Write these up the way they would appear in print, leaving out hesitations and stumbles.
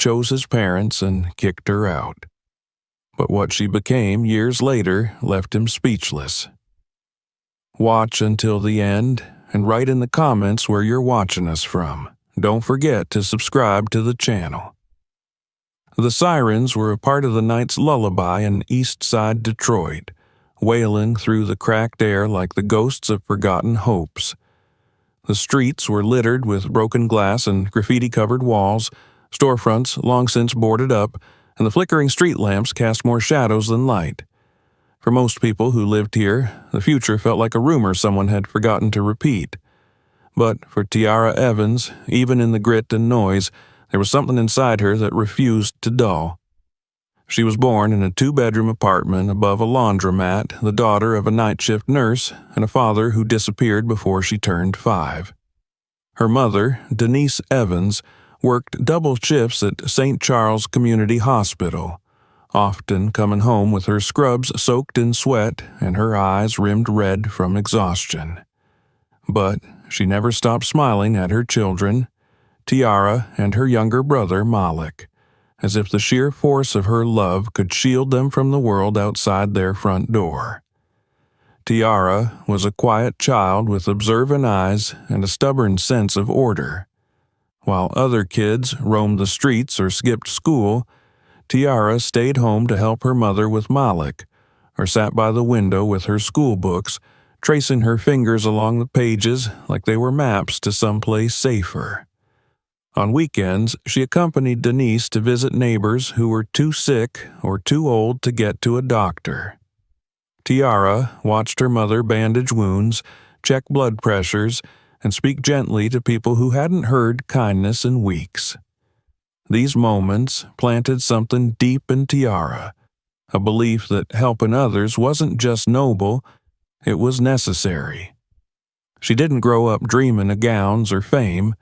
chose his parents and kicked her out. But what she became years later left him speechless. Watch until the end and write in the comments where you're watching us from. Don't forget to subscribe to the channel. The sirens were a part of the night's lullaby in East Side Detroit, wailing through the cracked air like the ghosts of forgotten hopes. The streets were littered with broken glass and graffiti-covered walls, storefronts long since boarded up, and the flickering street lamps cast more shadows than light. For most people who lived here, the future felt like a rumor someone had forgotten to repeat. But for Tiara Evans, even in the grit and noise, there was something inside her that refused to dull. She was born in a 2-bedroom apartment above a laundromat, the daughter of a night shift nurse and a father who disappeared before she turned 5. Her mother, Denise Evans, worked double shifts at St. Charles Community Hospital, often coming home with her scrubs soaked in sweat and her eyes rimmed red from exhaustion. But she never stopped smiling at her children, Tiara and her younger brother, Malik, as if the sheer force of her love could shield them from the world outside their front door. Tiara was a quiet child with observant eyes and a stubborn sense of order. While other kids roamed the streets or skipped school, Tiara stayed home to help her mother with Malik, or sat by the window with her school books, tracing her fingers along the pages like they were maps to someplace safer. On weekends, she accompanied Denise to visit neighbors who were too sick or too old to get to a doctor. Tiara watched her mother bandage wounds, check blood pressures, and speak gently to people who hadn't heard kindness in weeks. These moments planted something deep in Tiara, a belief that helping others wasn't just noble, it was necessary. She didn't grow up dreaming of gowns or fame.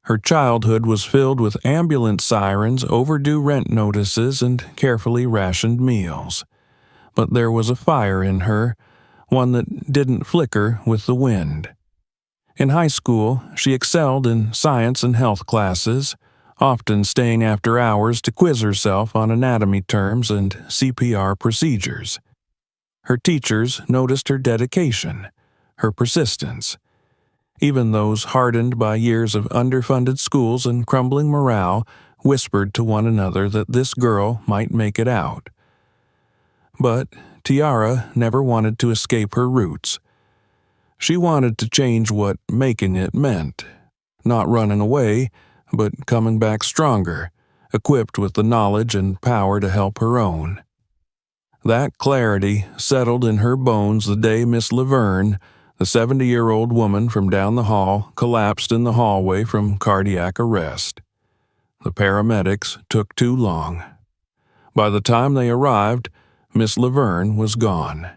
Her childhood was filled with ambulance sirens, overdue rent notices, and carefully rationed meals. But there was a fire in her, one that didn't flicker with the wind. In high school, she excelled in science and health classes, often staying after hours to quiz herself on anatomy terms and CPR procedures. Her teachers noticed her dedication, her persistence. Even those hardened by years of underfunded schools and crumbling morale whispered to one another that this girl might make it out. But Tiara never wanted to escape her roots. She wanted to change what making it meant, not running away, but coming back stronger, equipped with the knowledge and power to help her own. That clarity settled in her bones the day Miss Laverne, the 70-year-old woman from down the hall, collapsed in the hallway from cardiac arrest. The paramedics took too long. By the time they arrived, Miss Laverne was gone.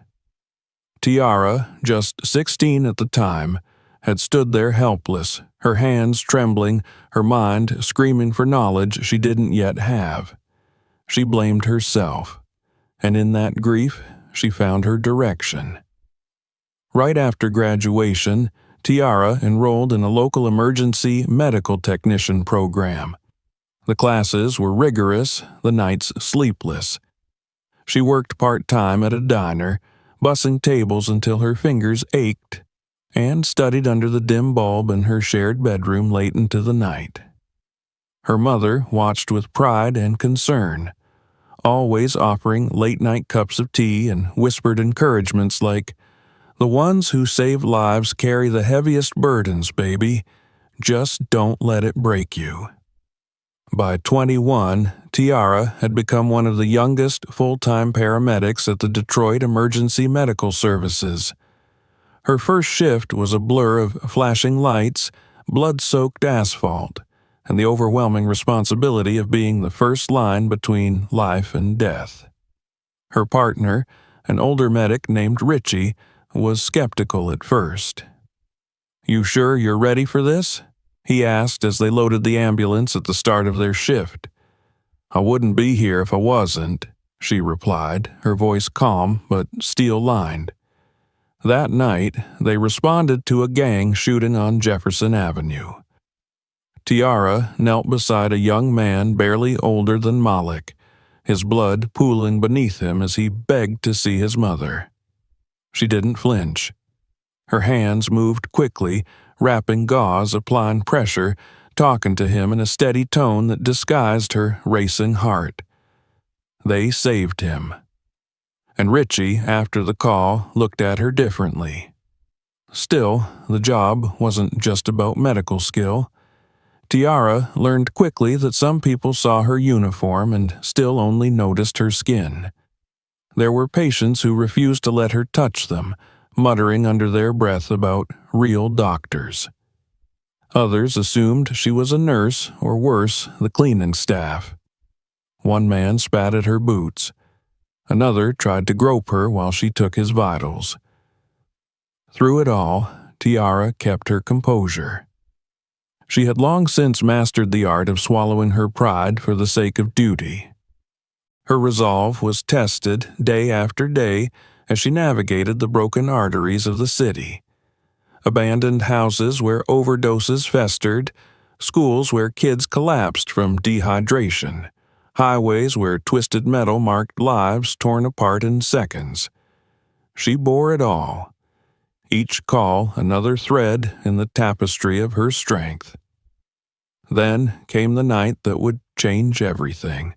Tiara, just 16 at the time, had stood there helpless, her hands trembling, her mind screaming for knowledge she didn't yet have. She blamed herself, and in that grief, she found her direction. Right after graduation, Tiara enrolled in a local emergency medical technician program. The classes were rigorous, the nights sleepless. She worked part-time at a diner, bussing tables until her fingers ached, and studied under the dim bulb in her shared bedroom late into the night. Her mother watched with pride and concern, always offering late-night cups of tea and whispered encouragements like, "The ones who save lives carry the heaviest burdens, baby. Just don't let it break you." By 21, Tiara had become one of the youngest full-time paramedics at the Detroit Emergency Medical Services. Her first shift was a blur of flashing lights, blood-soaked asphalt, and the overwhelming responsibility of being the first line between life and death. Her partner, an older medic named Richie, was skeptical at first. "You sure you're ready for this?" he asked as they loaded the ambulance at the start of their shift. "I wouldn't be here if I wasn't," she replied, her voice calm but steel-lined. That night, they responded to a gang shooting on Jefferson Avenue. Tiara knelt beside a young man barely older than Malik, his blood pooling beneath him as he begged to see his mother. She didn't flinch. Her hands moved quickly, wrapping gauze, applying pressure, talking to him in a steady tone that disguised her racing heart. They saved him. And Richie, after the call, looked at her differently. Still, the job wasn't just about medical skill. Tiara learned quickly that some people saw her uniform and still only noticed her skin. There were patients who refused to let her touch them, muttering under their breath about real doctors. Others assumed she was a nurse, or worse, the cleaning staff. One man spat at her boots. Another tried to grope her while she took his vitals. Through it all, Tiara kept her composure. She had long since mastered the art of swallowing her pride for the sake of duty. Her resolve was tested day after day as she navigated the broken arteries of the city. Abandoned houses where overdoses festered, schools where kids collapsed from dehydration, highways where twisted metal marked lives torn apart in seconds. She bore it all. Each call another thread in the tapestry of her strength. Then came the night that would change everything.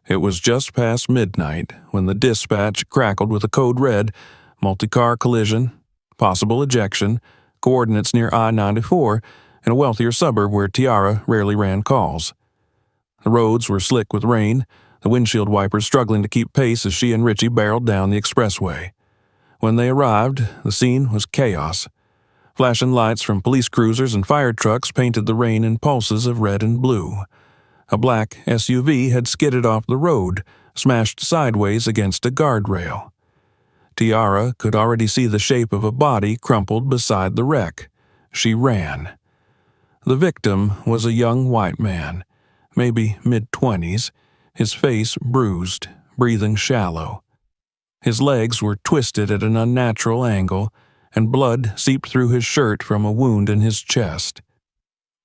It was just past midnight when the dispatch crackled with a code red, multi-car collision, possible ejection, coordinates near I-94, in a wealthier suburb where Tiara rarely ran calls. The roads were slick with rain, the windshield wipers struggling to keep pace as she and Richie barreled down the expressway. When they arrived, the scene was chaos. Flashing lights from police cruisers and fire trucks painted the rain in pulses of red and blue. A black SUV had skidded off the road, smashed sideways against a guardrail. Tiara could already see the shape of a body crumpled beside the wreck. She ran. The victim was a young white man, maybe mid-20s, his face bruised, breathing shallow. His legs were twisted at an unnatural angle, and blood seeped through his shirt from a wound in his chest.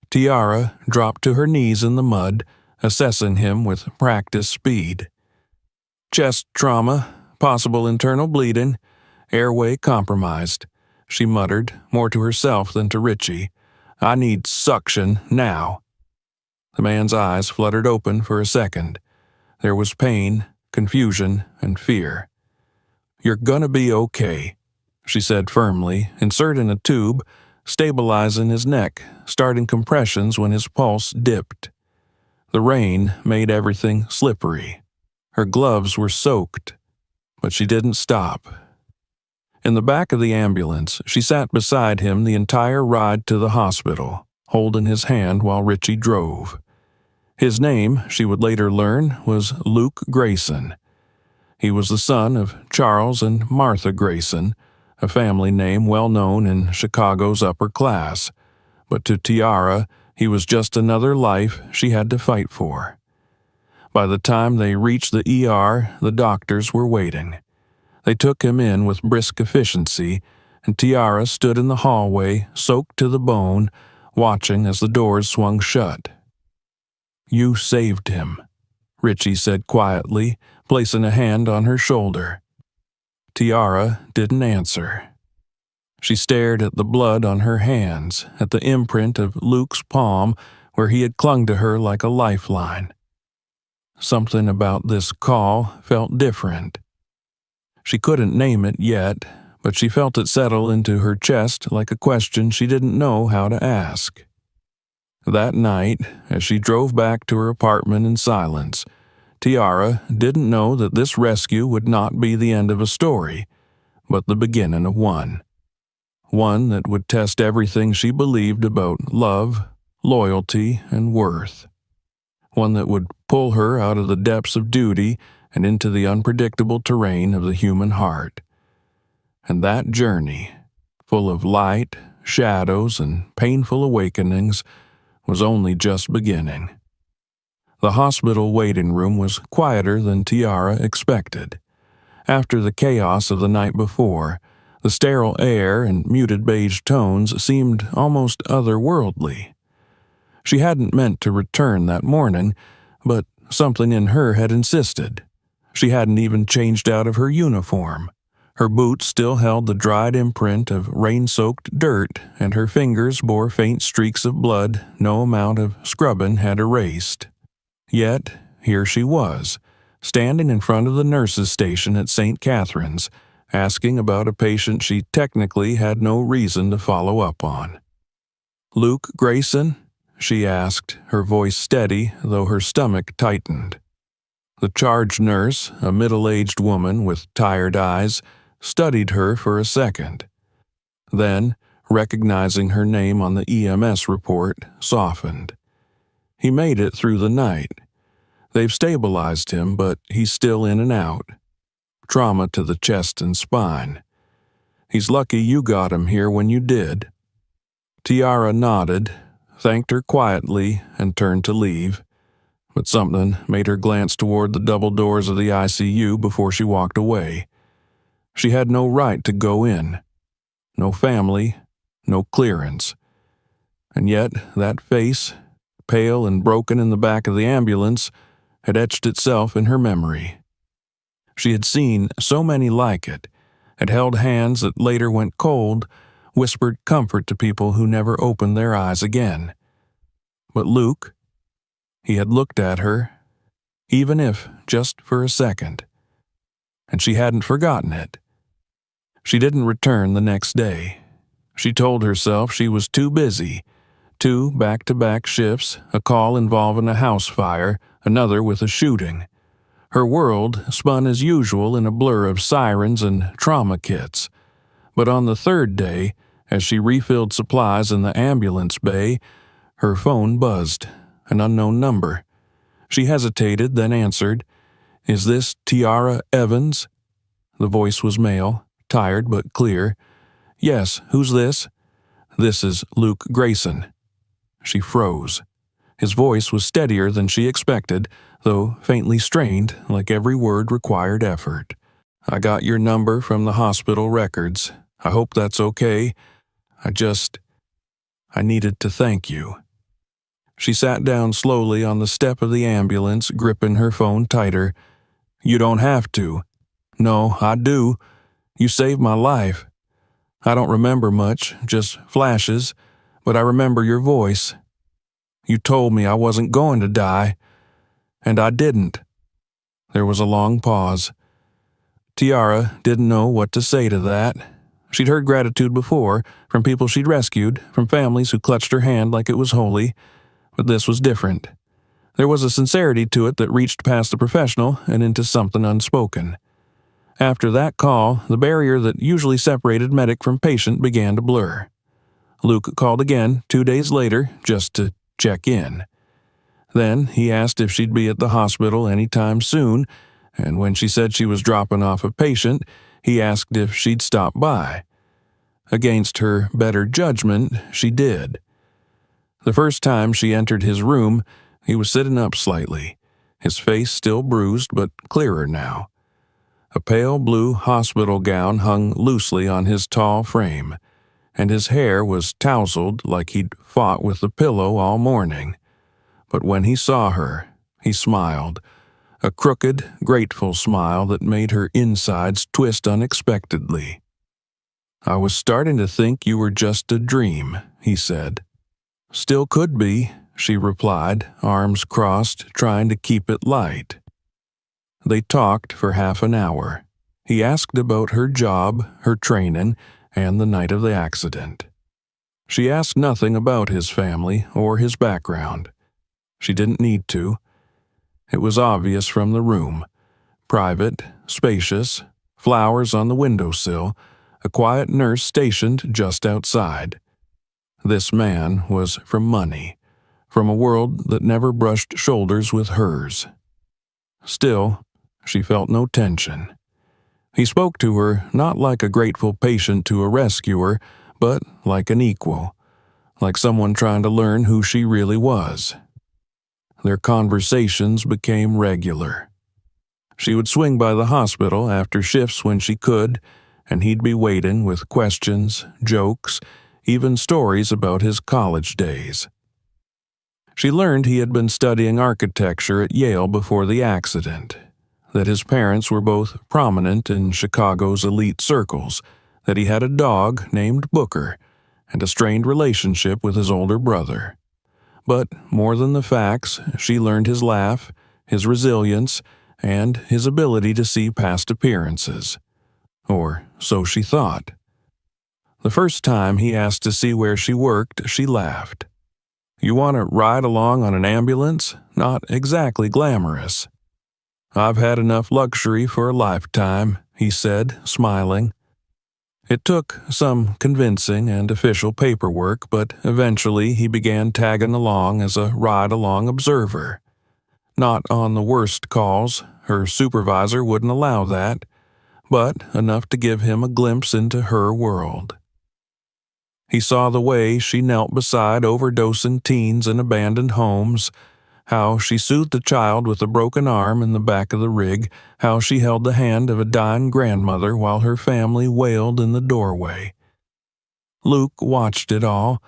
Tiara dropped to her knees in the mud, assessing him with practiced speed. Chest trauma, possible internal bleeding, airway compromised. She muttered, more to herself than to Richie. I need suction now. The man's eyes fluttered open for a second. There was pain, confusion, and fear. You're gonna be okay, she said firmly, inserting a tube, stabilizing his neck, starting compressions when his pulse dipped. The rain made everything slippery. Her gloves were soaked, but she didn't stop. In the back of the ambulance, she sat beside him the entire ride to the hospital, holding his hand while Richie drove. His name, she would later learn, was Luke Grayson. He was the son of Charles and Martha Grayson, a family name well known in Chicago's upper class, but to Tiara, he was just another life she had to fight for. By the time they reached the ER, the doctors were waiting. They took him in with brisk efficiency, and Tiara stood in the hallway, soaked to the bone, watching as the doors swung shut. You saved him, Richie said quietly, placing a hand on her shoulder. Tiara didn't answer. She stared at the blood on her hands, at the imprint of Luke's palm where he had clung to her like a lifeline. Something about this call felt different. She couldn't name it yet, but she felt it settle into her chest like a question she didn't know how to ask. That night, as she drove back to her apartment in silence, Tiara didn't know that this rescue would not be the end of a story, but the beginning of one. One that would test everything she believed about love, loyalty, and worth. One that would pull her out of the depths of duty and into the unpredictable terrain of the human heart. And that journey, full of light, shadows, and painful awakenings, was only just beginning. The hospital waiting room was quieter than Tiara expected. After the chaos of the night before, the sterile air and muted beige tones seemed almost otherworldly. She hadn't meant to return that morning, but something in her had insisted. She hadn't even changed out of her uniform. Her boots still held the dried imprint of rain-soaked dirt, and her fingers bore faint streaks of blood no amount of scrubbing had erased. Yet, here she was, standing in front of the nurse's station at St. Catherine's, asking about a patient she technically had no reason to follow up on. "Luke Grayson?" she asked, her voice steady, though her stomach tightened. The charge nurse, a middle-aged woman with tired eyes, studied her for a second. Then, recognizing her name on the EMS report, softened. "He made it through the night. They've stabilized him, but he's still in and out. Trauma to the chest and spine. He's lucky you got him here when you did." Tiara nodded, thanked her quietly, and turned to leave, but something made her glance toward the double doors of the ICU before she walked away. She had no right to go in. No family, no clearance. And yet that face, pale and broken in the back of the ambulance, had etched itself in her memory. She had seen so many like it, had held hands that later went cold, whispered comfort to people who never opened their eyes again. But Luke, he had looked at her, even if just for a second. And she hadn't forgotten it. She didn't return the next day. She told herself she was too busy. 2 back-to-back shifts, a call involving a house fire, another with a shooting. Her world spun as usual in a blur of sirens and trauma kits. But on the 3rd day, as she refilled supplies in the ambulance bay, her phone buzzed, an unknown number. She hesitated, then answered, "Is this Tiara Evans?" The voice was male, tired but clear. "Yes, who's this?" "This is Luke Grayson." She froze. His voice was steadier than she expected, though faintly strained, like every word required effort. "I got your number from the hospital records. I hope that's okay. I needed to thank you." She sat down slowly on the step of the ambulance, gripping her phone tighter. "You don't have to." "No, I do. You saved my life. I don't remember much, just flashes, but I remember your voice. You told me I wasn't going to die, and I didn't." There was a long pause. Tiara didn't know what to say to that. She'd heard gratitude before, from people she'd rescued, from families who clutched her hand like it was holy, but this was different. There was a sincerity to it that reached past the professional and into something unspoken. After that call, the barrier that usually separated medic from patient began to blur. Luke called again 2 days later just to check in. Then he asked if she'd be at the hospital any time soon, and when she said she was dropping off a patient, he asked if she'd stop by. Against her better judgment, she did. The first time she entered his room, he was sitting up slightly, his face still bruised but clearer now. A pale blue hospital gown hung loosely on his tall frame, and his hair was tousled like he'd fought with the pillow all morning. But when he saw her, he smiled, a crooked, grateful smile that made her insides twist unexpectedly. "I was starting to think you were just a dream," he said. "Still could be," she replied, arms crossed, trying to keep it light. They talked for half an hour. He asked about her job, her training, and the night of the accident. She asked nothing about his family or his background. She didn't need to. It was obvious from the room. Private, spacious, flowers on the windowsill, a quiet nurse stationed just outside. This man was from money, from a world that never brushed shoulders with hers. Still, she felt no tension. He spoke to her not like a grateful patient to a rescuer, but like an equal, like someone trying to learn who she really was. Their conversations became regular. She would swing by the hospital after shifts when she could, and he'd be waiting with questions, jokes, even stories about his college days. She learned he had been studying architecture at Yale before the accident, that his parents were both prominent in Chicago's elite circles, that he had a dog named Booker, and a strained relationship with his older brother. But more than the facts, she learned his laugh, his resilience, and his ability to see past appearances. Or so she thought. The first time he asked to see where she worked, she laughed. "You want to ride along on an ambulance? Not exactly glamorous." "I've had enough luxury for a lifetime," he said, smiling. It took some convincing and official paperwork, but eventually he began tagging along as a ride-along observer. Not on the worst calls, her supervisor wouldn't allow that, but enough to give him a glimpse into her world. He saw the way she knelt beside overdosing teens in abandoned homes, how she soothed a child with a broken arm in the back of the rig, how she held the hand of a dying grandmother while her family wailed in the doorway. Luke watched it all,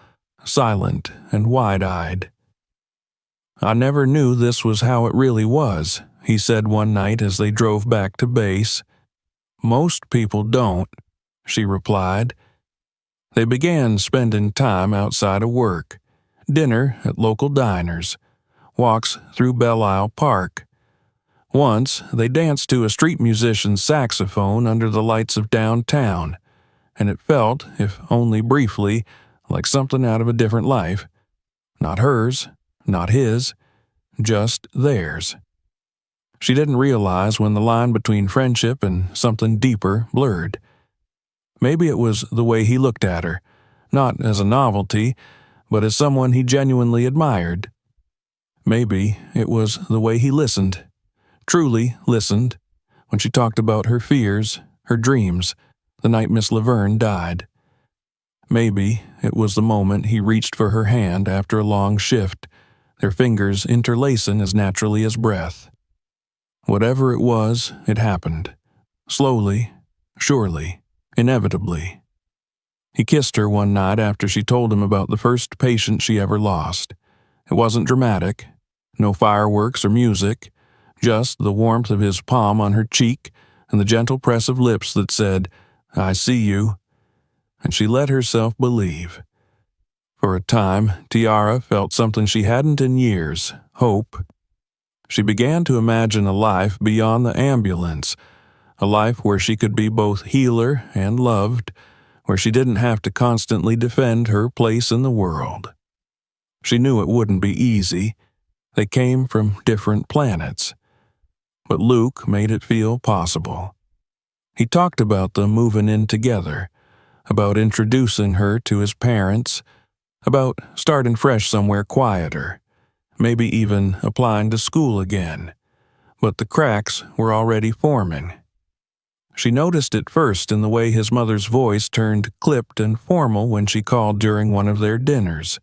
silent and wide-eyed. "I never knew this was how it really was," he said one night as they drove back to base. "Most people don't," she replied. They began spending time outside of work, dinner at local diners, walks through Belle Isle Park. Once, they danced to a street musician's saxophone under the lights of downtown, and it felt, if only briefly, like something out of a different life. Not hers, not his, just theirs. She didn't realize when the line between friendship and something deeper blurred. Maybe it was the way he looked at her, not as a novelty, but as someone he genuinely admired. Maybe it was the way he listened, truly listened, when she talked about her fears, her dreams, the night Miss Laverne died. Maybe it was the moment he reached for her hand after a long shift, their fingers interlacing as naturally as breath. Whatever it was, it happened. Slowly, surely, inevitably. He kissed her one night after she told him about the first patient she ever lost. It wasn't dramatic. No fireworks or music, just the warmth of his palm on her cheek and the gentle press of lips that said, "I see you." And she let herself believe. For a time, Tiara felt something she hadn't in years, hope. She began to imagine a life beyond the ambulance, a life where she could be both healer and loved, where she didn't have to constantly defend her place in the world. She knew it wouldn't be easy. They came from different planets. But Luke made it feel possible. He talked about them moving in together, about introducing her to his parents, about starting fresh somewhere quieter, maybe even applying to school again. But the cracks were already forming. She noticed it first in the way his mother's voice turned clipped and formal when she called during one of their dinners.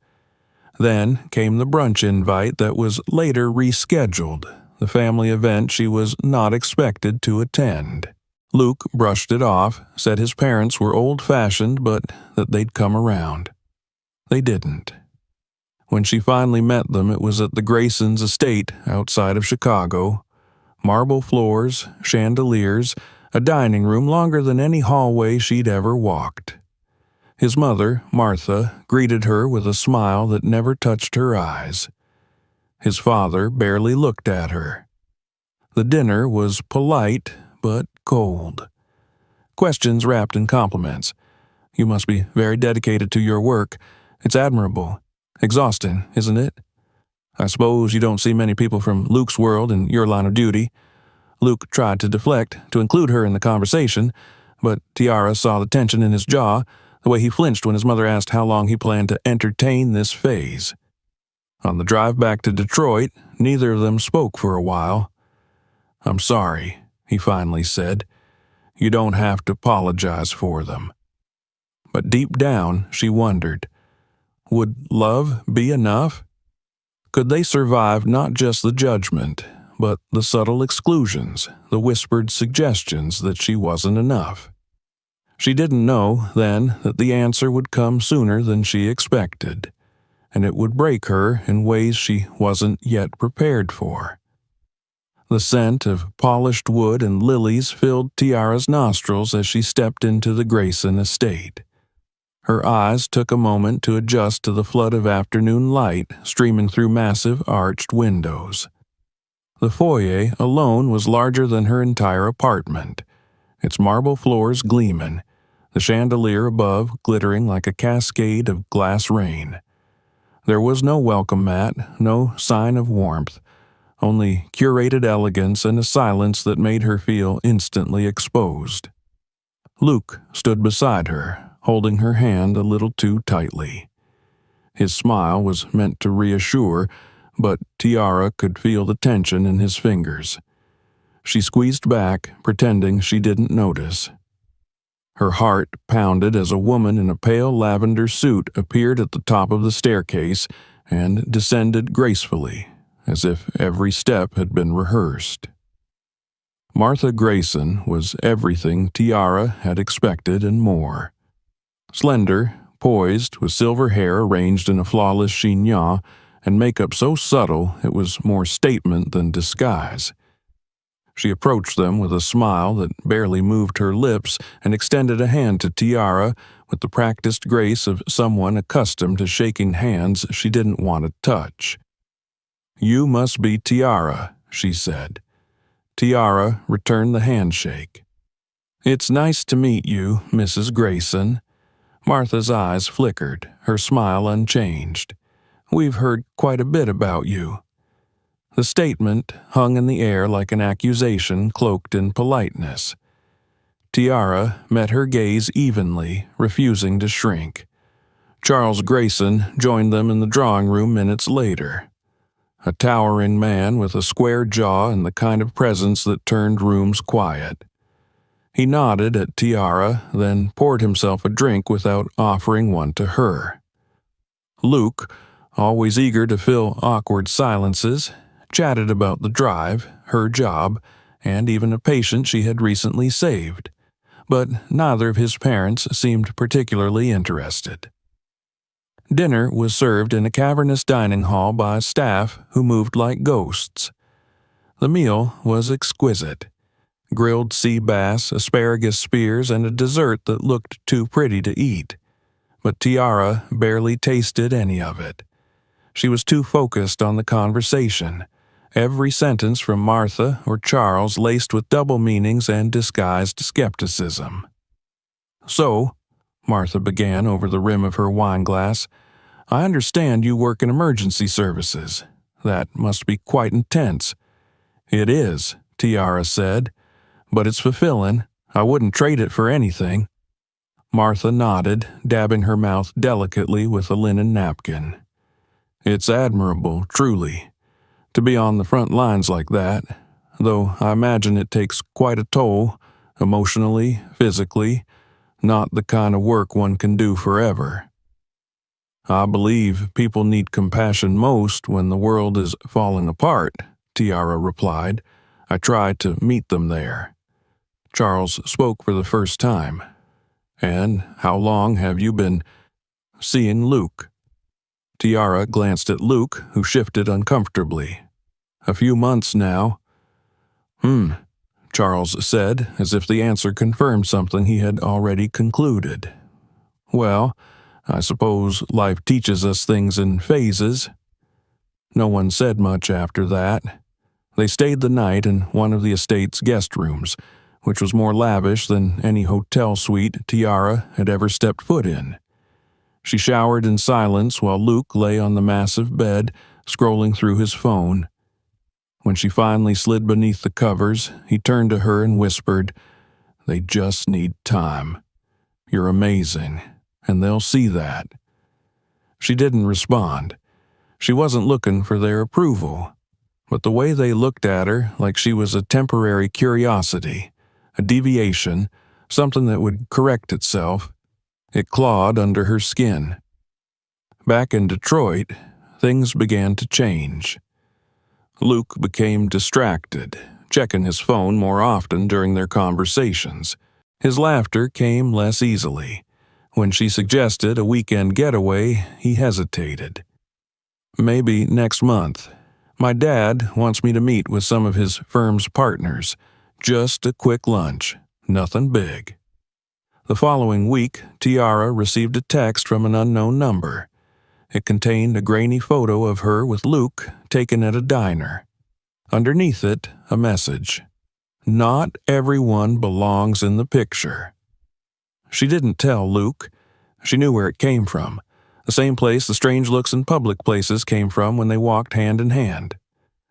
Then came the brunch invite that was later rescheduled, the family event she was not expected to attend. Luke brushed it off, said his parents were old-fashioned but that they'd come around. They didn't. When she finally met them, it was at the Graysons' estate outside of Chicago. Marble floors, chandeliers, a dining room longer than any hallway she'd ever walked. His mother, Martha, greeted her with a smile that never touched her eyes. His father barely looked at her. The dinner was polite, but cold. Questions wrapped in compliments. "You must be very dedicated to your work. It's admirable. Exhausting, isn't it? I suppose you don't see many people from Luke's world in your line of duty." Luke tried to deflect, to include her in the conversation, but Tiara saw the tension in his jaw, the way he flinched when his mother asked how long he planned to entertain this phase. On the drive back to Detroit, neither of them spoke for a while. "I'm sorry," he finally said. "You don't have to apologize for them." But deep down, she wondered, would love be enough? Could they survive not just the judgment, but the subtle exclusions, the whispered suggestions that she wasn't enough? She didn't know, then, that the answer would come sooner than she expected. and it would break her in ways she wasn't yet prepared for. The scent of polished wood and lilies filled Tiara's nostrils as she stepped into the Grayson estate. Her eyes took a moment to adjust to the flood of afternoon light streaming through massive arched windows. The foyer alone was larger than her entire apartment, its marble floors gleaming, the chandelier above glittering like a cascade of glass rain. There was no welcome mat, no sign of warmth, only curated elegance and a silence that made her feel instantly exposed. Luke stood beside her, holding her hand a little too tightly. His smile was meant to reassure, but Tiara could feel the tension in his fingers. She squeezed back, pretending she didn't notice. Her heart pounded as a woman in a pale lavender suit appeared at the top of the staircase and descended gracefully, as if every step had been rehearsed. Martha Grayson was everything Tiara had expected and more. Slender, poised, with silver hair arranged in a flawless chignon, and makeup so subtle it was more statement than disguise. She approached them with a smile that barely moved her lips and extended a hand to Tiara with the practiced grace of someone accustomed to shaking hands she didn't want to touch. "You must be Tiara," she said. Tiara returned the handshake. "It's nice to meet you, Mrs. Grayson." Martha's eyes flickered, her smile unchanged. "We've heard quite a bit about you." The statement hung in the air like an accusation cloaked in politeness. Tiara met her gaze evenly, refusing to shrink. Charles Grayson joined them in the drawing room minutes later. A towering man with a square jaw and the kind of presence that turned rooms quiet. He nodded at Tiara, then poured himself a drink without offering one to her. Luke, always eager to fill awkward silences, chatted about the drive, her job, and even a patient she had recently saved, but neither of his parents seemed particularly interested. Dinner was served in a cavernous dining hall by staff who moved like ghosts. The meal was exquisite. Grilled sea bass, asparagus spears, and a dessert that looked too pretty to eat. But Tiara barely tasted any of it. She was too focused on the conversation, every sentence from Martha or Charles laced with double meanings and disguised skepticism. "So," Martha began over the rim of her wineglass, "I understand you work in emergency services. That must be quite intense." "It is," Tiara said, "but it's fulfilling. I wouldn't trade it for anything." Martha nodded, dabbing her mouth delicately with a linen napkin. "It's admirable, truly, to be on the front lines like that, though I imagine it takes quite a toll, emotionally, physically, not the kind of work one can do forever." "I believe people need compassion most when the world is falling apart," Tiara replied. "I try to meet them there." Charles spoke for the first time. "And how long have you been seeing Luke?" Tiara glanced at Luke, who shifted uncomfortably. "A few months now." Charles said, as if the answer confirmed something he had already concluded. "Well, I suppose life teaches us things in phases." No one said much after that. They stayed the night in one of the estate's guest rooms, which was more lavish than any hotel suite Tiara had ever stepped foot in. She showered in silence while Luke lay on the massive bed, scrolling through his phone. When she finally slid beneath the covers, he turned to her and whispered, "They just need time. You're amazing, and they'll see that." She didn't respond. She wasn't looking for their approval, but the way they looked at her like she was a temporary curiosity, a deviation, something that would correct itself, it clawed under her skin. Back in Detroit, things began to change. Luke became distracted, checking his phone more often during their conversations. His laughter came less easily. When she suggested a weekend getaway, he hesitated. Maybe next month. My dad wants me to meet with some of his firm's partners. Just a quick lunch. Nothing big. The following week, Tiara received a text from an unknown number. It contained a grainy photo of her with Luke taken at a diner. Underneath it, a message. Not everyone belongs in the picture. She didn't tell Luke. She knew where it came from. The same place the strange looks in public places came from when they walked hand in hand.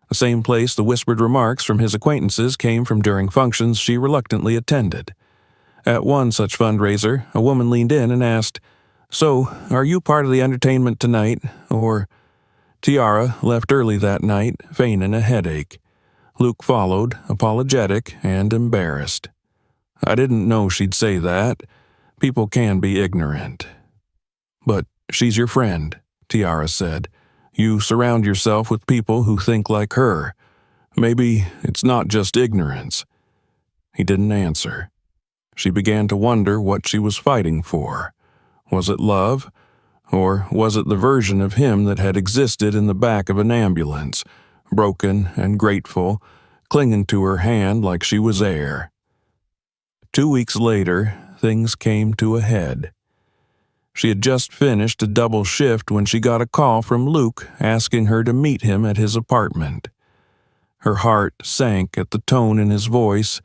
The same place the whispered remarks from his acquaintances came from during functions she reluctantly attended. At one such fundraiser, a woman leaned in and asked, "So, are you part of the entertainment tonight?" Or, Tiara left early that night, feigning a headache. Luke followed, apologetic and embarrassed. I didn't know she'd say that. People can be ignorant. But she's your friend, Tiara said. You surround yourself with people who think like her. Maybe it's not just ignorance. He didn't answer. She began to wonder what she was fighting for. Was it love? Or was it the version of him that had existed in the back of an ambulance, broken and grateful, clinging to her hand like she was air? 2 weeks later, things came to a head. She had just finished a double shift when she got a call from Luke asking her to meet him at his apartment. Her heart sank at the tone in his voice,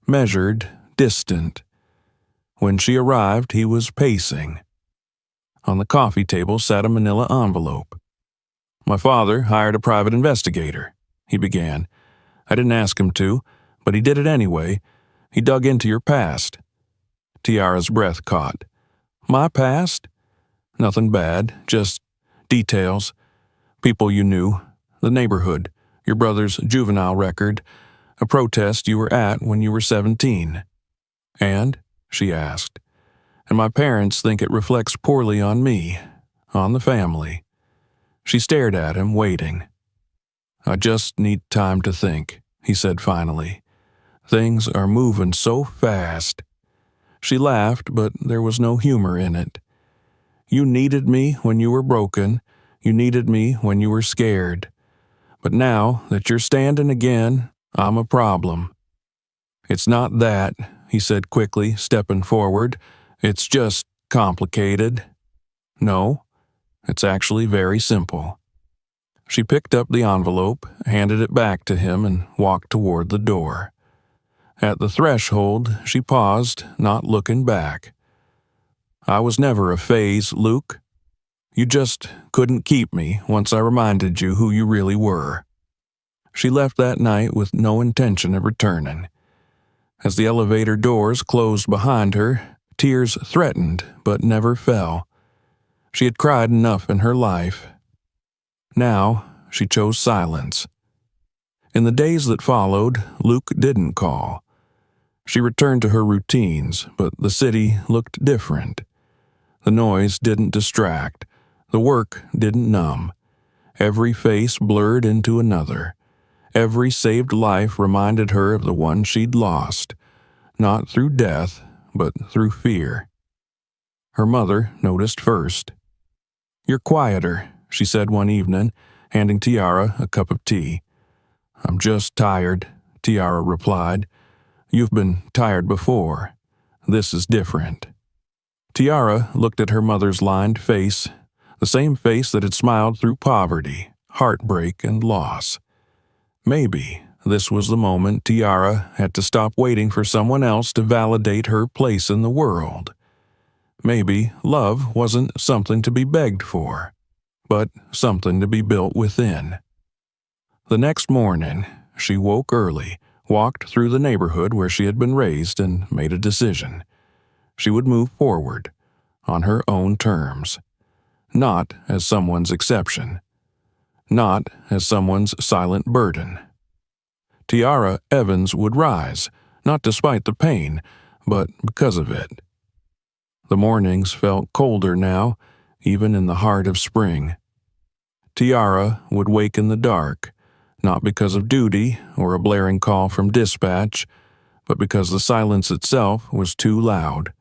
measured, distant. When she arrived, he was pacing. On the coffee table sat a manila envelope. "My father hired a private investigator," he began. "I didn't ask him to, but he did it anyway. He dug into your past." Tiara's breath caught. "My past?" "Nothing bad, just details. People you knew, the neighborhood, your brother's juvenile record, a protest you were at when you were 17. "And?" she asked. "And my parents think it reflects poorly on me, on the family." She stared at him, waiting. "I just need time to think," he said finally. "Things are moving so fast." She laughed, but there was no humor in it. "You needed me when you were broken. You needed me when you were scared. But now that you're standing again, I'm a problem." "It's not that," he said quickly, stepping forward. "It's just complicated." "No, it's actually very simple." She picked up the envelope, handed it back to him, and walked toward the door. At the threshold, she paused, not looking back. "I was never a phase, Luke. You just couldn't keep me once I reminded you who you really were." She left that night with no intention of returning. As the elevator doors closed behind her, tears threatened but never fell. She had cried enough in her life. Now, she chose silence. In the days that followed, Luke didn't call. She returned to her routines, but the city looked different. The noise didn't distract. The work didn't numb. Every face blurred into another. Every saved life reminded her of the one she'd lost, not through death, but through fear. Her mother noticed first. "You're quieter," she said one evening, handing Tiara a cup of tea. "I'm just tired," Tiara replied. "You've been tired before. This is different." Tiara looked at her mother's lined face, the same face that had smiled through poverty, heartbreak, and loss. Maybe this was the moment Tiara had to stop waiting for someone else to validate her place in the world. Maybe love wasn't something to be begged for, but something to be built within. The next morning, she woke early, walked through the neighborhood where she had been raised, and made a decision. She would move forward, on her own terms. Not as someone's exception. Not as someone's silent burden. Tiara Evans would rise, not despite the pain, but because of it. The mornings felt colder now, even in the heart of spring. Tiara would wake in the dark, not because of duty or a blaring call from dispatch, but because the silence itself was too loud.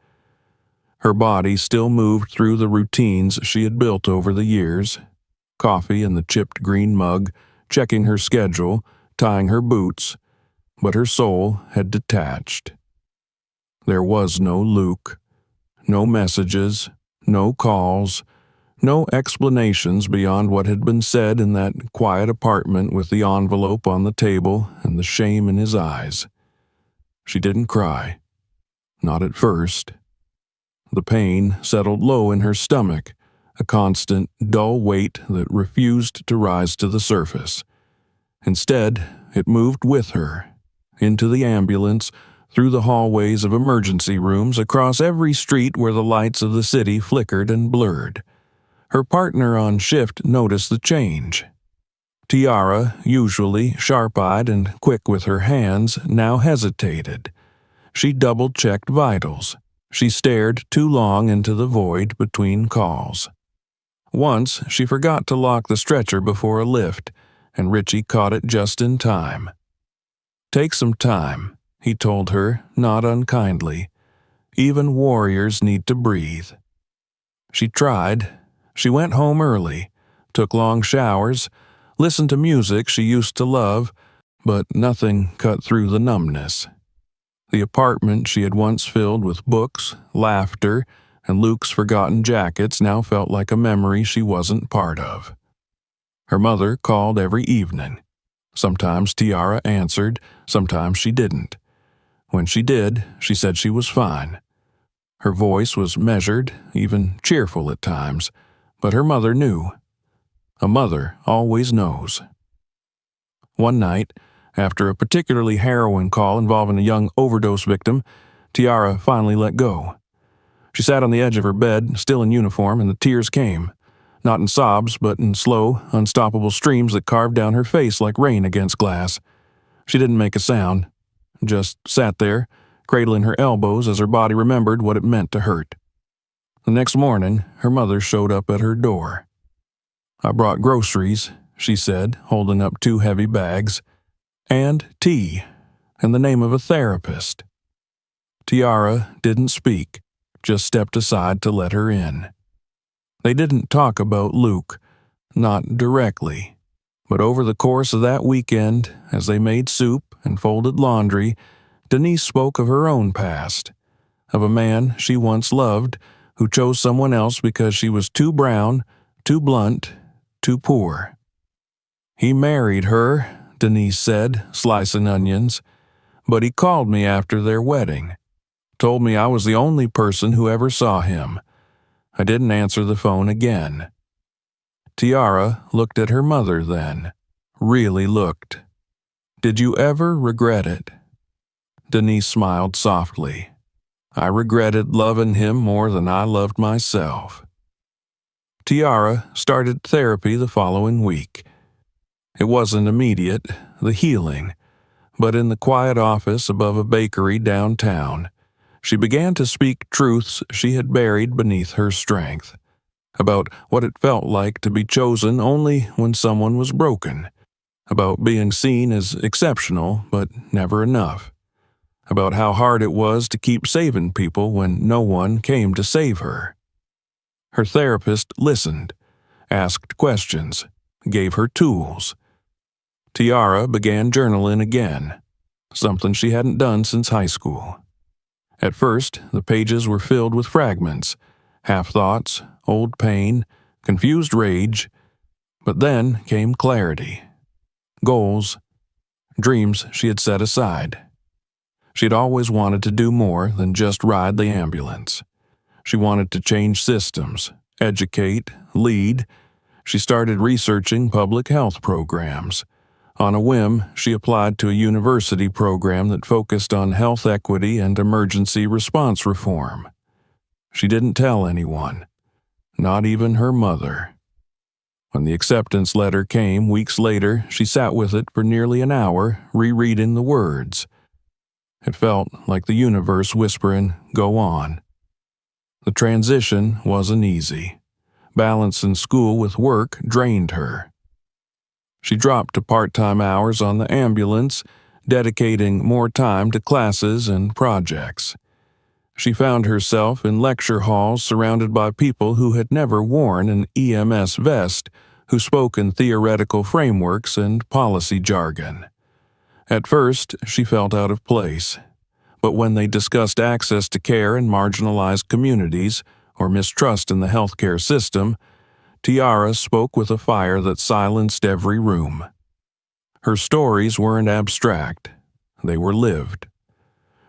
Her body still moved through the routines she had built over the years. coffee in the chipped green mug, checking her schedule, tying her boots, but her soul had detached. There was no Luke, no messages, no calls, no explanations beyond what had been said in that quiet apartment with the envelope on the table and the shame in his eyes. She didn't cry. Not at first. The pain settled low in her stomach, a constant, dull weight that refused to rise to the surface. Instead, it moved with her, into the ambulance, through the hallways of emergency rooms, across every street where the lights of the city flickered and blurred. Her partner on shift noticed the change. Tiara, usually sharp-eyed and quick with her hands, now hesitated. She double-checked vitals. She stared too long into the void between calls. Once, she forgot to lock the stretcher before a lift, and Richie caught it just in time. "Take some time," he told her, not unkindly. "Even warriors need to breathe." She tried. She went home early, took long showers, listened to music she used to love, but nothing cut through the numbness. The apartment she had once filled with books, laughter, and Luke's forgotten jackets now felt like a memory she wasn't part of. Her mother called every evening. Sometimes Tiara answered, sometimes she didn't. When she did, she said she was fine. Her voice was measured, even cheerful at times, but her mother knew. A mother always knows. One night, after a particularly harrowing call involving a young overdose victim, Tiara finally let go. She sat on the edge of her bed, still in uniform, and the tears came. Not in sobs, but in slow, unstoppable streams that carved down her face like rain against glass. She didn't make a sound, just sat there, cradling her elbows as her body remembered what it meant to hurt. The next morning, her mother showed up at her door. "I brought groceries," she said, holding up 2 heavy bags, "and tea, and the name of a therapist." Tiara didn't speak, just stepped aside to let her in. They didn't talk about Luke, not directly, but over the course of that weekend, as they made soup and folded laundry, Denise spoke of her own past, of a man she once loved who chose someone else because she was too brown, too blunt, too poor. "He married her," Denise said, slicing onions, "but he called me after their wedding, told me I was the only person who ever saw him. I didn't answer the phone again." Tiara looked at her mother then, really looked. "Did you ever regret it?" Denise smiled softly. "I regretted loving him more than I loved myself." Tiara started therapy the following week. It wasn't immediate, the healing, but in the quiet office above a bakery downtown, she began to speak truths she had buried beneath her strength, about what it felt like to be chosen only when someone was broken, about being seen as exceptional but never enough, about how hard it was to keep saving people when no one came to save her. Her therapist listened, asked questions, gave her tools. Tiara began journaling again, something she hadn't done since high school. At first, the pages were filled with fragments, half-thoughts, old pain, confused rage, but then came clarity, goals, dreams she had set aside. She had always wanted to do more than just ride the ambulance. She wanted to change systems, educate, lead. She started researching public health programs. On a whim, she applied to a university program that focused on health equity and emergency response reform. She didn't tell anyone, not even her mother. When the acceptance letter came weeks later, she sat with it for nearly an hour, rereading the words. It felt like the universe whispering, "Go on." The transition wasn't easy. Balancing school with work drained her. She dropped to part-time hours on the ambulance, dedicating more time to classes and projects. She found herself in lecture halls surrounded by people who had never worn an EMS vest, who spoke in theoretical frameworks and policy jargon. At first, she felt out of place, but when they discussed access to care in marginalized communities or mistrust in the healthcare system, Tiara spoke with a fire that silenced every room. Her stories weren't abstract, they were lived.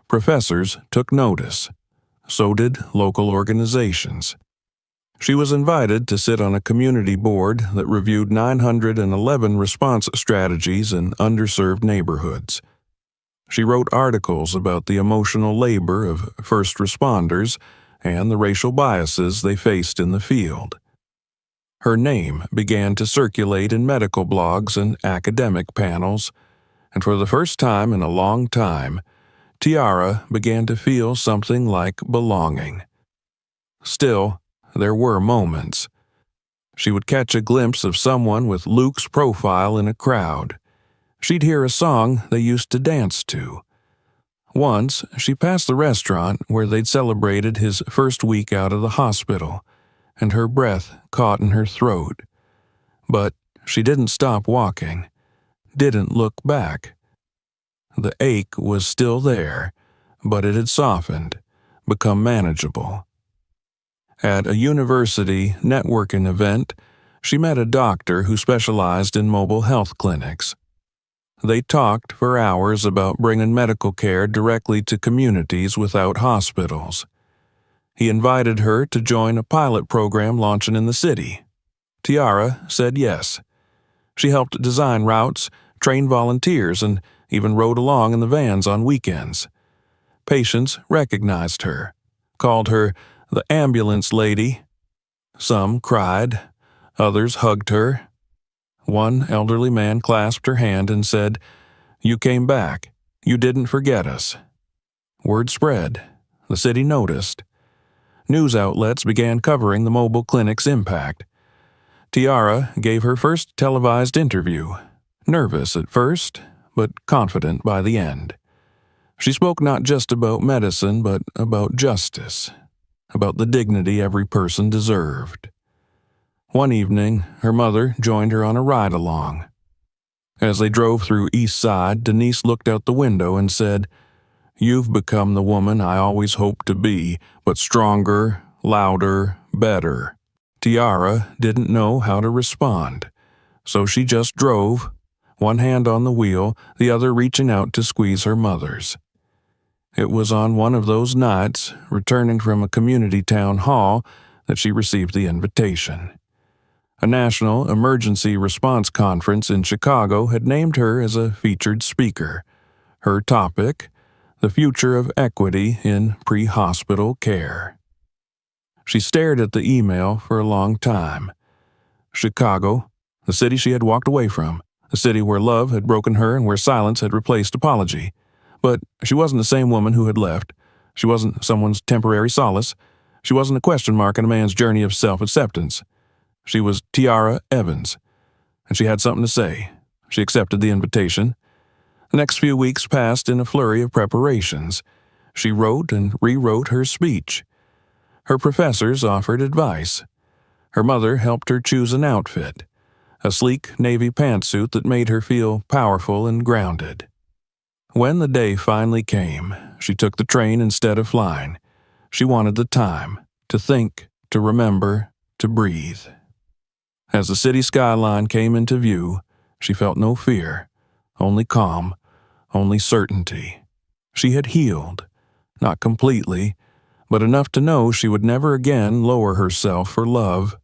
Professors took notice. So did local organizations. She was invited to sit on a community board that reviewed 911 response strategies in underserved neighborhoods. She wrote articles about the emotional labor of first responders and the racial biases they faced in the field. Her name began to circulate in medical blogs and academic panels, and for the first time in a long time, Tiara began to feel something like belonging. Still, there were moments. She would catch a glimpse of someone with Luke's profile in a crowd. She'd hear a song they used to dance to. Once, she passed the restaurant where they'd celebrated his first week out of the hospital, and her breath caught in her throat. But she didn't stop walking, didn't look back. The ache was still there, but it had softened, become manageable. At a university networking event, she met a doctor who specialized in mobile health clinics. They talked for hours about bringing medical care directly to communities without hospitals. He invited her to join a pilot program launching in the city. Tiara said yes. She helped design routes, train volunteers, and even rode along in the vans on weekends. Patients recognized her, called her the ambulance lady. Some cried, others hugged her. One elderly man clasped her hand and said, "You came back. You didn't forget us." Word spread. The city noticed. News outlets began covering the mobile clinic's impact. Tiara gave her first televised interview, nervous at first, but confident by the end. She spoke not just about medicine, but about justice, about the dignity every person deserved. One evening, her mother joined her on a ride-along. As they drove through East Side, Denise looked out the window and said, "You've become the woman I always hoped to be, but stronger, louder, better." Tiara didn't know how to respond, so she just drove, one hand on the wheel, the other reaching out to squeeze her mother's. It was on one of those nights, returning from a community town hall, that she received the invitation. A national emergency response conference in Chicago had named her as a featured speaker. Her topic, the future of equity in pre-hospital care. She stared at the email for a long time. Chicago, the city she had walked away from, the city where love had broken her and where silence had replaced apology. But she wasn't the same woman who had left. She wasn't someone's temporary solace. She wasn't a question mark in a man's journey of self-acceptance. She was Tiara Evans, and she had something to say. She accepted the invitation. The next few weeks passed in a flurry of preparations. She wrote and rewrote her speech. Her professors offered advice. Her mother helped her choose an outfit, a sleek navy pantsuit that made her feel powerful and grounded. When the day finally came, she took the train instead of flying. She wanted the time to think, to remember, to breathe. As the city skyline came into view, she felt no fear, only calm, only certainty. She had healed, not completely, but enough to know she would never again lower herself for love,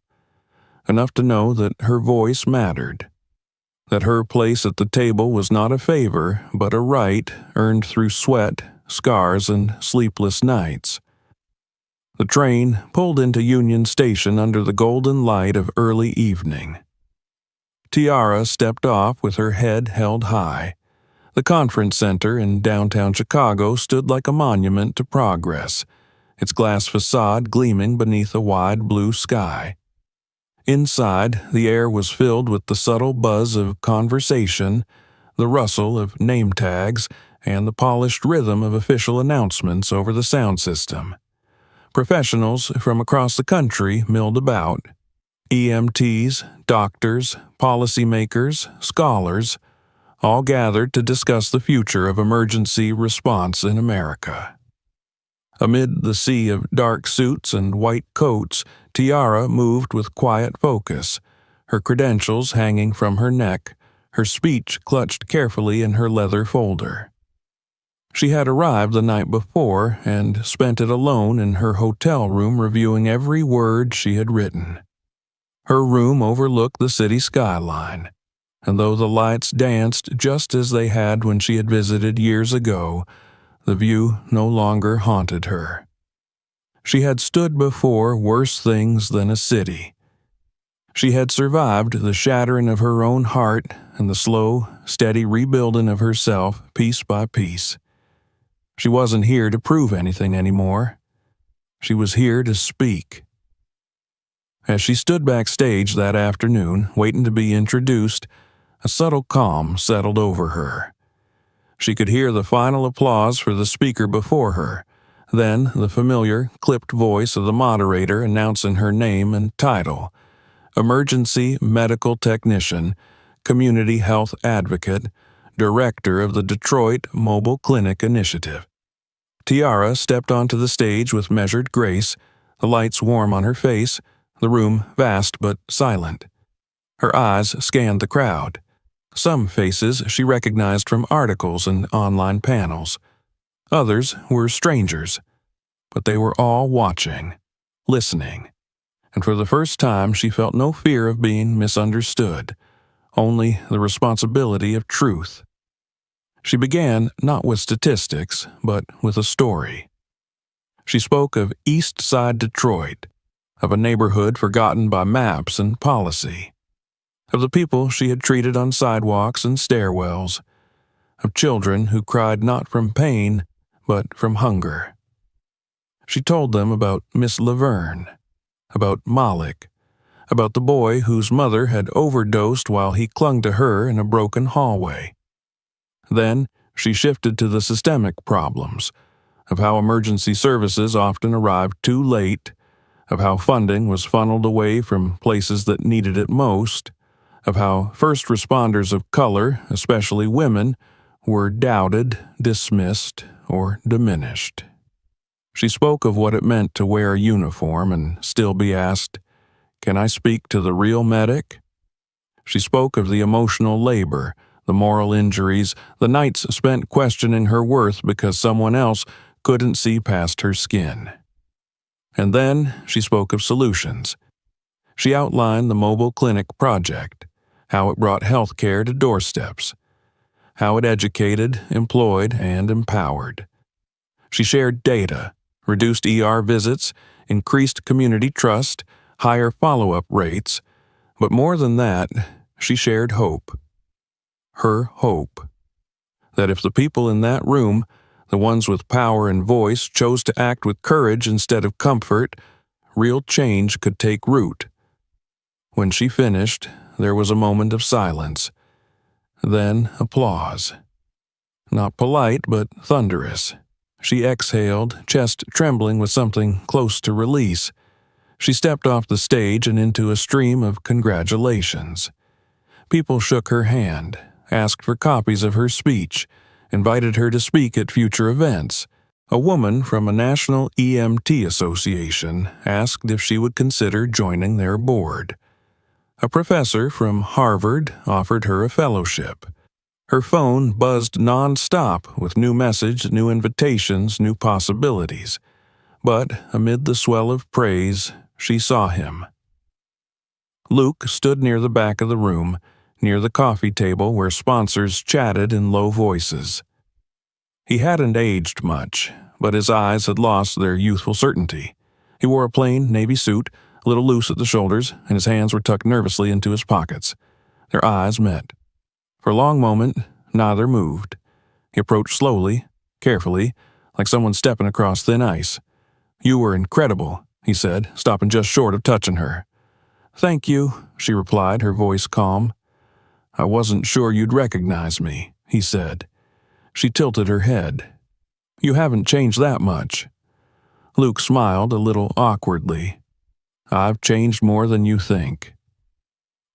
enough to know that her voice mattered, that her place at the table was not a favor, but a right earned through sweat, scars, and sleepless nights. The train pulled into Union Station under the golden light of early evening. Tiara stepped off with her head held high. The conference center in downtown Chicago stood like a monument to progress, its glass facade gleaming beneath a wide blue sky. Inside, the air was filled with the subtle buzz of conversation, the rustle of name tags, and the polished rhythm of official announcements over the sound system. Professionals from across the country milled about. EMTs, doctors, policymakers, scholars, all gathered to discuss the future of emergency response in America. Amid the sea of dark suits and white coats, Tiara moved with quiet focus, her credentials hanging from her neck, her speech clutched carefully in her leather folder. She had arrived the night before and spent it alone in her hotel room reviewing every word she had written. Her room overlooked the city skyline, and though the lights danced just as they had when she had visited years ago, the view no longer haunted her. She had stood before worse things than a city. She had survived the shattering of her own heart and the slow, steady rebuilding of herself piece by piece. She wasn't here to prove anything anymore. She was here to speak. As she stood backstage that afternoon, waiting to be introduced, a subtle calm settled over her. She could hear the final applause for the speaker before her, then the familiar, clipped voice of the moderator announcing her name and title: Emergency Medical Technician, Community Health Advocate, Director of the Detroit Mobile Clinic Initiative. Tiara stepped onto the stage with measured grace, the lights warm on her face, the room vast but silent. Her eyes scanned the crowd. Some faces she recognized from articles and online panels. Others were strangers, but they were all watching, listening, and for the first time she felt no fear of being misunderstood, only the responsibility of truth. She began not with statistics, but with a story. She spoke of East Side Detroit, of a neighborhood forgotten by maps and policy, of the people she had treated on sidewalks and stairwells, of children who cried not from pain, but from hunger. She told them about Miss Laverne, about Malik, about the boy whose mother had overdosed while he clung to her in a broken hallway. Then she shifted to the systemic problems, of how emergency services often arrived too late, of how funding was funneled away from places that needed it most, of how first responders of color, especially women, were doubted, dismissed, or diminished. She spoke of what it meant to wear a uniform and still be asked, "Can I speak to the real medic?" She spoke of the emotional labor, the moral injuries, the nights spent questioning her worth because someone else couldn't see past her skin. And then she spoke of solutions. She outlined the mobile clinic project, how it brought health care to doorsteps, how it educated, employed, and empowered. She shared data, reduced ER visits, increased community trust, higher follow-up rates, but more than that, she shared hope. Her hope. That if the people in that room, the ones with power and voice, chose to act with courage instead of comfort, real change could take root. When she finished, there was a moment of silence. Then applause. Not polite, but thunderous. She exhaled, chest trembling with something close to release. She stepped off the stage and into a stream of congratulations. People shook her hand, asked for copies of her speech, invited her to speak at future events. A woman from a national EMT association asked if she would consider joining their board. A professor from Harvard offered her a fellowship. Her phone buzzed non-stop with new messages, new invitations, new possibilities. But amid the swell of praise, she saw him. Luke stood near the back of the room, near the coffee table where sponsors chatted in low voices. He hadn't aged much, but his eyes had lost their youthful certainty. He wore a plain navy suit, a little loose at the shoulders, and his hands were tucked nervously into his pockets. Their eyes met. For a long moment, neither moved. He approached slowly, carefully, like someone stepping across thin ice. "You were incredible," he said, stopping just short of touching her. "Thank you," she replied, her voice calm. "I wasn't sure you'd recognize me," he said. She tilted her head. "You haven't changed that much." Luke smiled a little awkwardly. I've changed more than you think."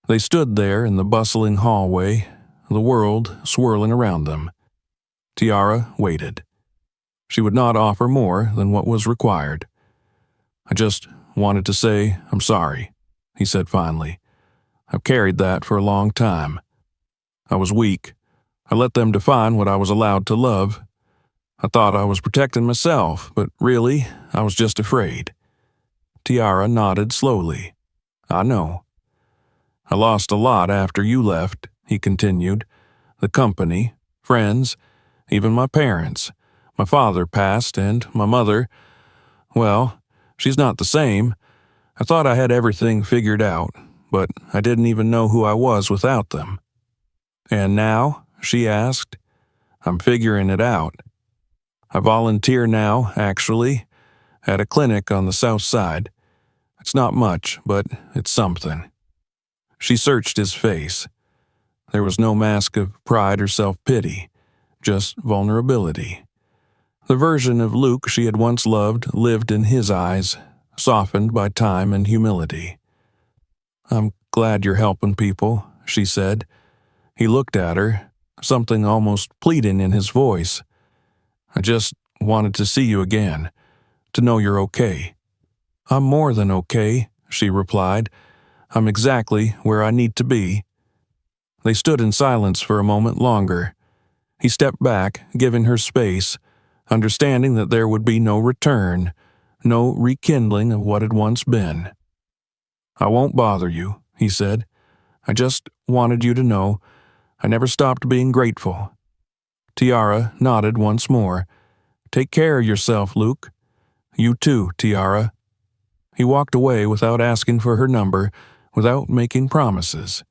They stood there in the bustling hallway, the world swirling around them. Tiara waited. She would not offer more than what was required. "I just wanted to say I'm sorry," he said finally. "I've carried that for a long time. I was weak. I let them define what I was allowed to love. I thought I was protecting myself, but really, I was just afraid." Tiara nodded slowly. "I know." "I lost a lot after you left," he continued. "The company, friends, even my parents. My father passed, and my mother, well, she's not the same. I thought I had everything figured out, but I didn't even know who I was without them." "And now?" she asked. "I'm figuring it out. I volunteer now, actually, at a clinic on the south side. It's not much, but it's something." She searched his face. There was no mask of pride or self-pity, just vulnerability. The version of Luke she had once loved lived in his eyes, softened by time and humility. "I'm glad you're helping people," she said. He looked at her, something almost pleading in his voice. "I just wanted to see you again, to know you're okay." "I'm more than okay," she replied. "I'm exactly where I need to be." They stood in silence for a moment longer. He stepped back, giving her space, understanding that there would be no return, no rekindling of what had once been. "I won't bother you," he said. "I just wanted you to know I never stopped being grateful." Tiara nodded once more. "Take care of yourself, Luke." "You too, Tiara." He walked away without asking for her number, without making promises.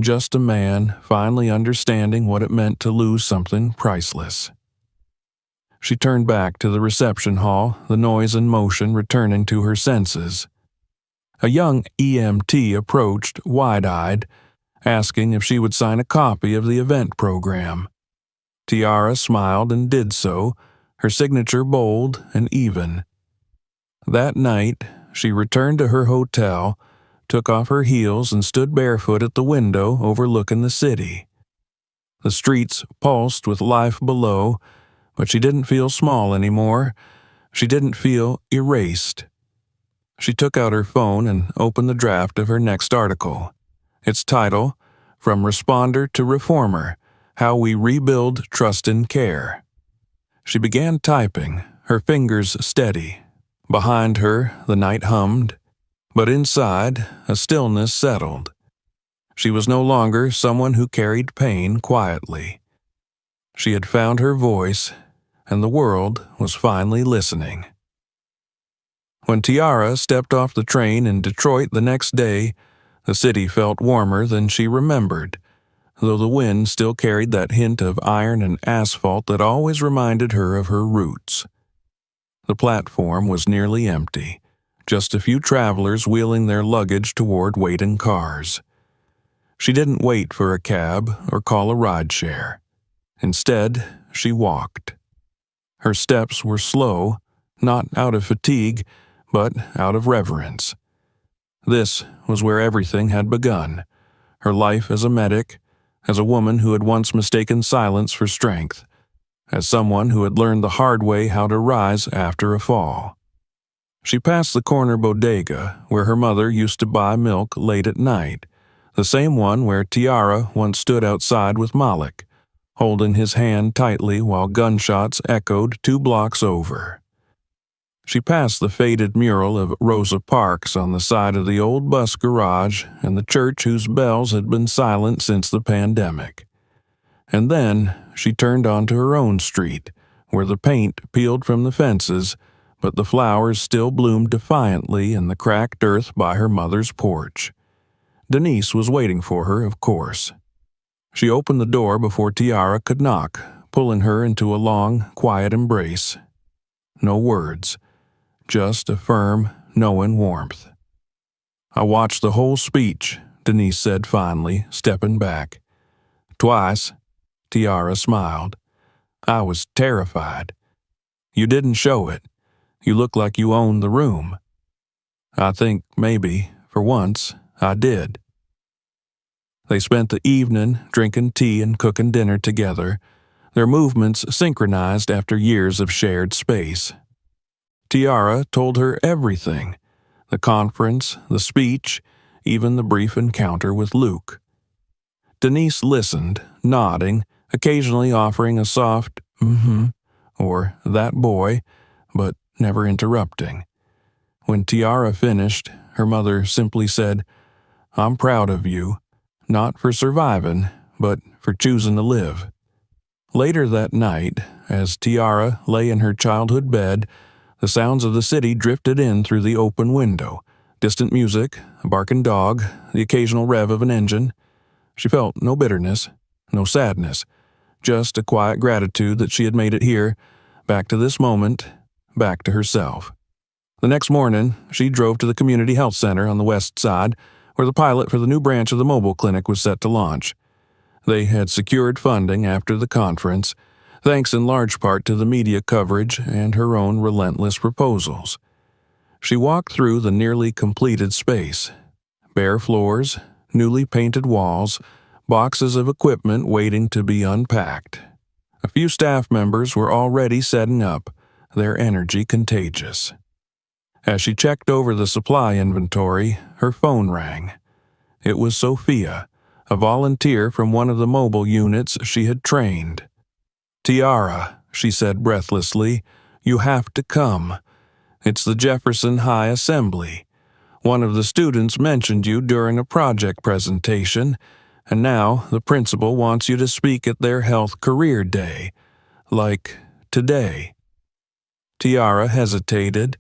Just a man finally understanding what it meant to lose something priceless. She turned back to the reception hall, the noise and motion returning to her senses. A young EMT approached, wide-eyed, asking if she would sign a copy of the event program. Tiara smiled and did so, her signature bold and even. That night, she returned to her hotel, took off her heels and stood barefoot at the window overlooking the city. The streets pulsed with life below, but she didn't feel small anymore. She didn't feel erased. She took out her phone and opened the draft of her next article. Its title, From Responder to Reformer, How We Rebuild Trust and Care. She began typing, her fingers steady. Behind her, the night hummed, but inside, a stillness settled. She was no longer someone who carried pain quietly. She had found her voice, and the world was finally listening. When Tiara stepped off the train in Detroit the next day, the city felt warmer than she remembered, though the wind still carried that hint of iron and asphalt that always reminded her of her roots. The platform was nearly empty, just a few travelers wheeling their luggage toward waiting cars. She didn't wait for a cab or call a rideshare. Instead, she walked. Her steps were slow, not out of fatigue, but out of reverence. This was where everything had begun, her life as a medic, as a woman who had once mistaken silence for strength, as someone who had learned the hard way how to rise after a fall. She passed the corner bodega where her mother used to buy milk late at night, the same one where Tiara once stood outside with Malik, holding his hand tightly while gunshots echoed 2 blocks over. She passed the faded mural of Rosa Parks on the side of the old bus garage and the church whose bells had been silent since the pandemic. And then she turned onto her own street, where the paint peeled from the fences, but the flowers still bloomed defiantly in the cracked earth by her mother's porch. Denise was waiting for her, of course. She opened the door before Tiara could knock, pulling her into a long, quiet embrace. No words. Just a firm, knowing warmth. "I watched the whole speech," Denise said finally, stepping back. "Twice," Tiara smiled. "I was terrified. You didn't show it. You looked like you owned the room." I think maybe, for once, I did. They spent the evening drinking tea and cooking dinner together, their movements synchronized after years of shared space. Tiara told her everything: the conference, the speech, even the brief encounter with Luke. Denise listened, nodding, occasionally offering a soft, or that boy, but never interrupting. When Tiara finished, her mother simply said, "I'm proud of you, not for surviving, but for choosing to live." Later that night, as Tiara lay in her childhood bed, the sounds of the city drifted in through the open window. Distant music, a barking dog, the occasional rev of an engine. She felt no bitterness, no sadness, just a quiet gratitude that she had made it here, back to this moment, back to herself. The next morning, she drove to the community health center on the west side, where the pilot for the new branch of the mobile clinic was set to launch. They had secured funding after the conference, thanks in large part to the media coverage and her own relentless proposals. She walked through the nearly completed space. Bare floors, newly painted walls, boxes of equipment waiting to be unpacked. A few staff members were already setting up, their energy contagious. As she checked over the supply inventory, her phone rang. It was Sophia, a volunteer from one of the mobile units she had trained. "Tiara," she said breathlessly, "you have to come. It's the Jefferson High Assembly. One of the students mentioned you during a project presentation, and now the principal wants you to speak at their health career day, like today." Tiara hesitated.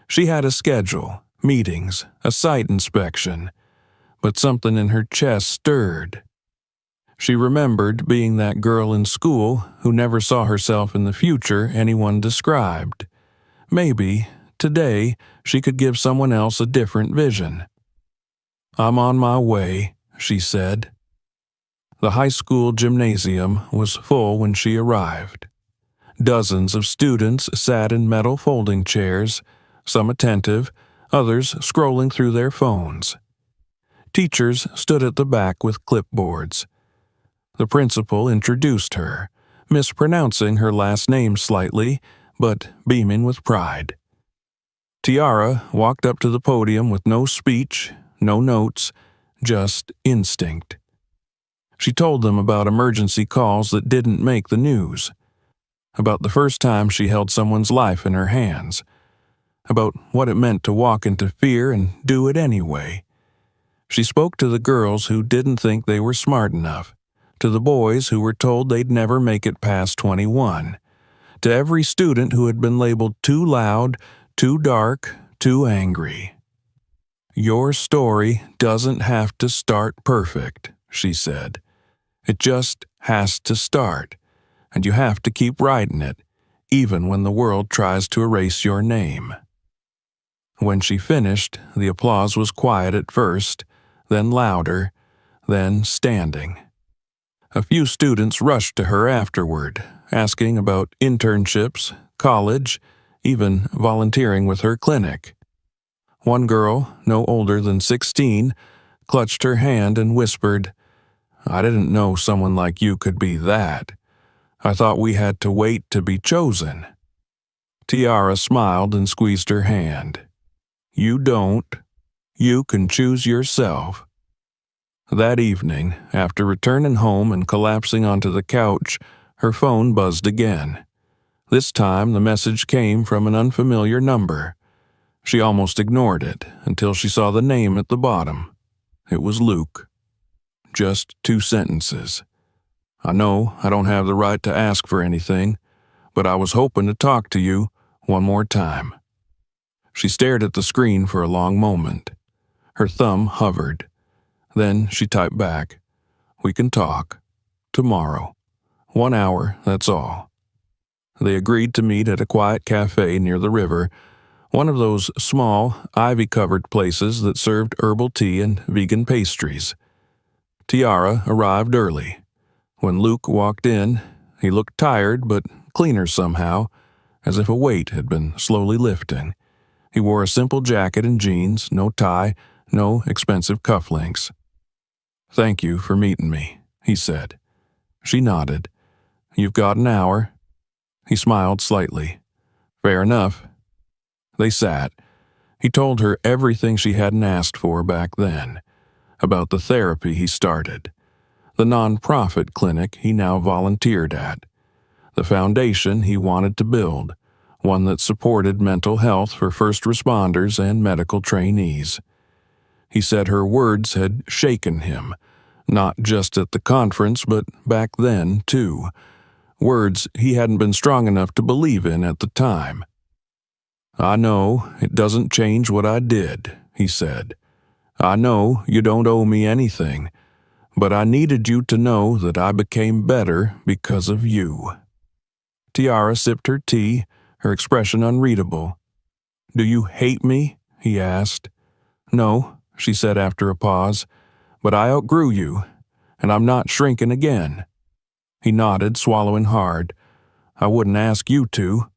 She had a schedule, meetings, a site inspection, but something in her chest stirred. She remembered being that girl in school who never saw herself in the future anyone described. Maybe, today, she could give someone else a different vision. "I'm on my way," she said. The high school gymnasium was full when she arrived. Dozens of students sat in metal folding chairs, some attentive, others scrolling through their phones. Teachers stood at the back with clipboards. The principal introduced her, mispronouncing her last name slightly, but beaming with pride. Tiara walked up to the podium with no speech, no notes, just instinct. She told them about emergency calls that didn't make the news, about the first time she held someone's life in her hands, about what it meant to walk into fear and do it anyway. She spoke to the girls who didn't think they were smart enough, to the boys who were told they'd never make it past 21, to every student who had been labeled too loud, too dark, too angry. "Your story doesn't have to start perfect," she said. "It just has to start, and you have to keep writing it, even when the world tries to erase your name." When she finished, the applause was quiet at first, then louder, then standing. A few students rushed to her afterward, asking about internships, college, even volunteering with her clinic. One girl, no older than 16, clutched her hand and whispered, "I didn't know someone like you could be that. I thought we had to wait to be chosen." Tiara smiled and squeezed her hand. "You don't. You can choose yourself." That evening, after returning home and collapsing onto the couch, her phone buzzed again. This time the message came from an unfamiliar number. She almost ignored it until she saw the name at the bottom. It was Luke. Just 2 sentences. "I know I don't have the right to ask for anything, but I was hoping to talk to you one more time." She stared at the screen for a long moment. Her thumb hovered. Then she typed back, "We can talk. Tomorrow. 1 hour, that's all." They agreed to meet at a quiet cafe near the river, one of those small, ivy-covered places that served herbal tea and vegan pastries. Tiara arrived early. When Luke walked in, he looked tired but cleaner somehow, as if a weight had been slowly lifting. He wore a simple jacket and jeans, no tie, no expensive cufflinks. "Thank you for meeting me," he said. She nodded. "You've got an hour?" He smiled slightly. "Fair enough." They sat. He told her everything she hadn't asked for back then, about the therapy he started, the non-profit clinic he now volunteered at, the foundation he wanted to build, one that supported mental health for first responders and medical trainees. He said her words had shaken him, not just at the conference, but back then, too. Words he hadn't been strong enough to believe in at the time. "I know it doesn't change what I did," he said. "I know you don't owe me anything, but I needed you to know that I became better because of you." Tiara sipped her tea, her expression unreadable. "Do you hate me?" he asked. "No," she said after a pause, "but I outgrew you, and I'm not shrinking again." He nodded, swallowing hard. "I wouldn't ask you to."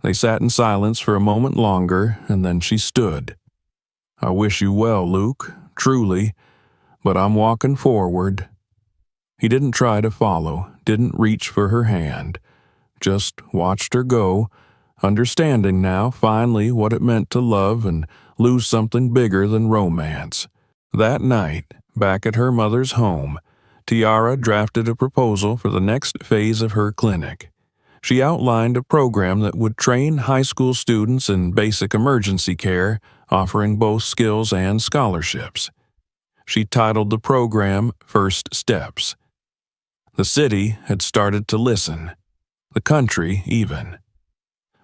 They sat in silence for a moment longer, and then she stood. "I wish you well, Luke, truly, but I'm walking forward." He didn't try to follow, didn't reach for her hand, just watched her go, understanding now, finally, what it meant to love and lose something bigger than romance. That night, back at her mother's home, Tiara drafted a proposal for the next phase of her clinic. She outlined a program that would train high school students in basic emergency care, offering both skills and scholarships. She titled the program First Steps. The city had started to listen, the country even.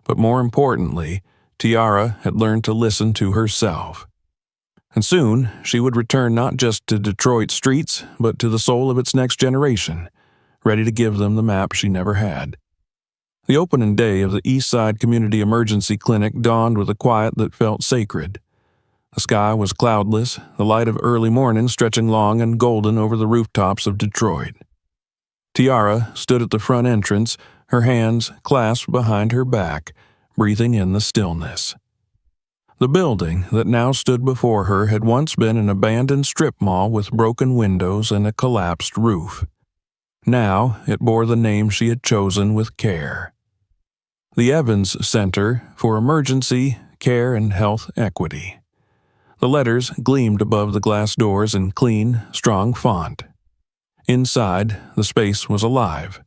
But more importantly, Tiara had learned to listen to herself. And soon, she would return not just to Detroit's streets, but to the soul of its next generation, ready to give them the map she never had. The opening day of the East Side Community Emergency Clinic dawned with a quiet that felt sacred. The sky was cloudless, the light of early morning stretching long and golden over the rooftops of Detroit. Tiara stood at the front entrance, her hands clasped behind her back, breathing in the stillness. The building that now stood before her had once been an abandoned strip mall with broken windows and a collapsed roof. Now it bore the name she had chosen with care: the Evans Center for Emergency Care and Health Equity. The letters gleamed above the glass doors in clean, strong font. Inside, the space was alive.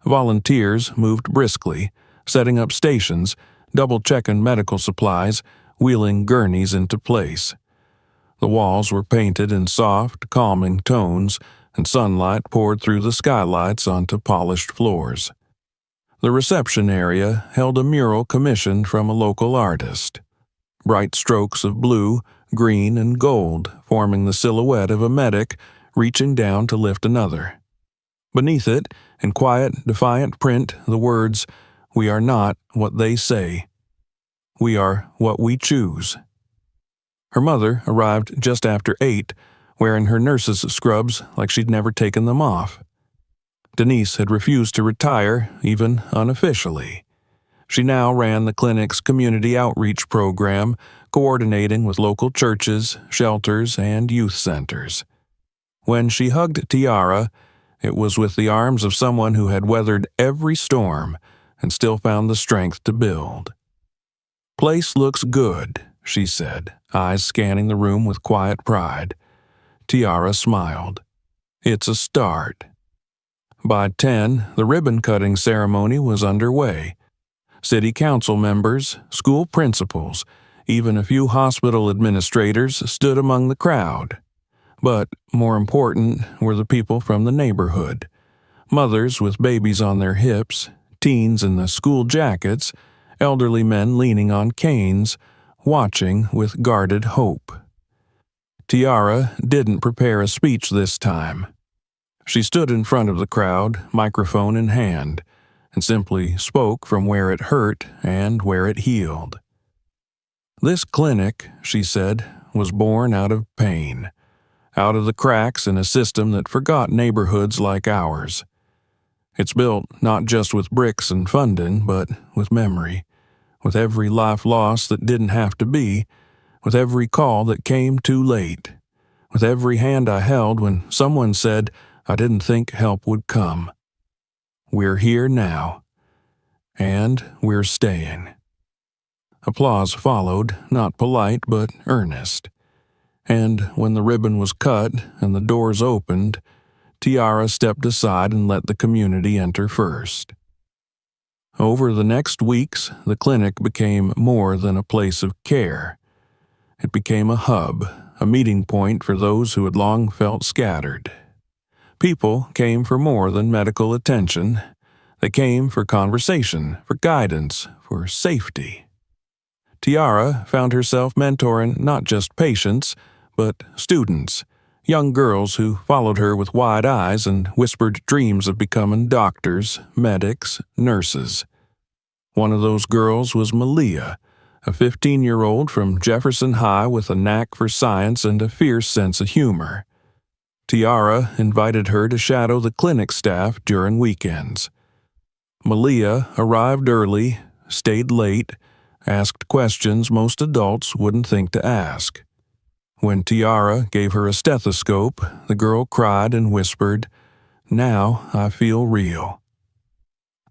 Volunteers moved briskly, setting up stations, double-checking medical supplies, wheeling gurneys into place. The walls were painted in soft, calming tones, and sunlight poured through the skylights onto polished floors. The reception area held a mural commissioned from a local artist. Bright strokes of blue, green, and gold forming the silhouette of a medic reaching down to lift another. Beneath it, in quiet, defiant print, the words, "We are not what they say. We are what we choose." Her mother arrived just after 8, wearing her nurse's scrubs like she'd never taken them off. Denise had refused to retire, even unofficially. She now ran the clinic's community outreach program, coordinating with local churches, shelters, and youth centers. When she hugged Tiara, it was with the arms of someone who had weathered every storm and still found the strength to build. "Place looks good," she said, eyes scanning the room with quiet pride. Tiara smiled. "It's a start." By 10, the ribbon-cutting ceremony was underway. City council members, school principals, even a few hospital administrators stood among the crowd. But more important were the people from the neighborhood. Mothers with babies on their hips, teens in the school jackets, elderly men leaning on canes, watching with guarded hope. Tiara didn't prepare a speech this time. She stood in front of the crowd, microphone in hand, and simply spoke from where it hurt and where it healed. "This clinic," she said, "was born out of pain, out of the cracks in a system that forgot neighborhoods like ours. It's built not just with bricks and funding, but with memory, with every life lost that didn't have to be, with every call that came too late, with every hand I held when someone said I didn't think help would come. We're here now, and we're staying." Applause followed, not polite but earnest. And when the ribbon was cut and the doors opened, Tiara stepped aside and let the community enter first. Over the next weeks, the clinic became more than a place of care. It became a hub, a meeting point for those who had long felt scattered. People came for more than medical attention. They came for conversation, for guidance, for safety. Tiara found herself mentoring not just patients, but students, young girls who followed her with wide eyes and whispered dreams of becoming doctors, medics, nurses. One of those girls was Malia, a 15-year-old from Jefferson High with a knack for science and a fierce sense of humor. Tiara invited her to shadow the clinic staff during weekends. Malia arrived early, stayed late, asked questions most adults wouldn't think to ask. When Tiara gave her a stethoscope, the girl cried and whispered, "Now I feel real."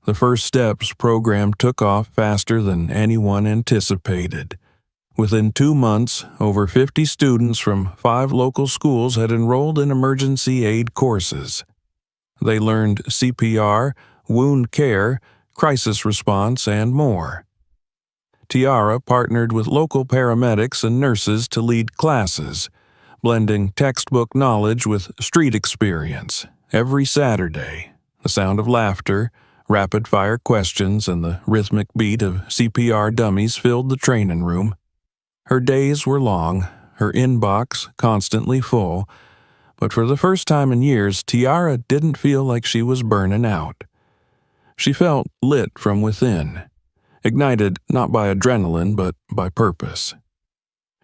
The First Steps program took off faster than anyone anticipated. Within 2 months, over 50 students from 5 local schools had enrolled in emergency aid courses. They learned CPR, wound care, crisis response, and more. Tiara partnered with local paramedics and nurses to lead classes, blending textbook knowledge with street experience. Every Saturday, the sound of laughter, rapid-fire questions, and the rhythmic beat of CPR dummies filled the training room. Her days were long, her inbox constantly full, but for the first time in years, Tiara didn't feel like she was burning out. She felt lit from within, ignited not by adrenaline but by purpose.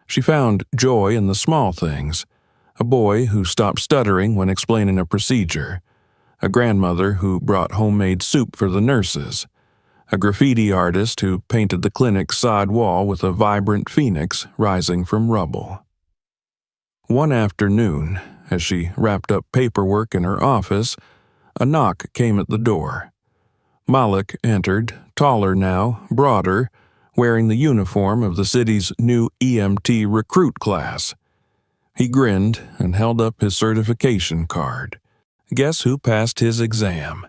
She found joy in the small things: a boy who stopped stuttering when explaining a procedure, a grandmother who brought homemade soup for the nurses, a graffiti artist who painted the clinic's side wall with a vibrant phoenix rising from rubble. One afternoon, as she wrapped up paperwork in her office, a knock came at the door. Malik entered, taller now, broader, wearing the uniform of the city's new EMT recruit class. He grinned and held up his certification card. Guess who passed his exam?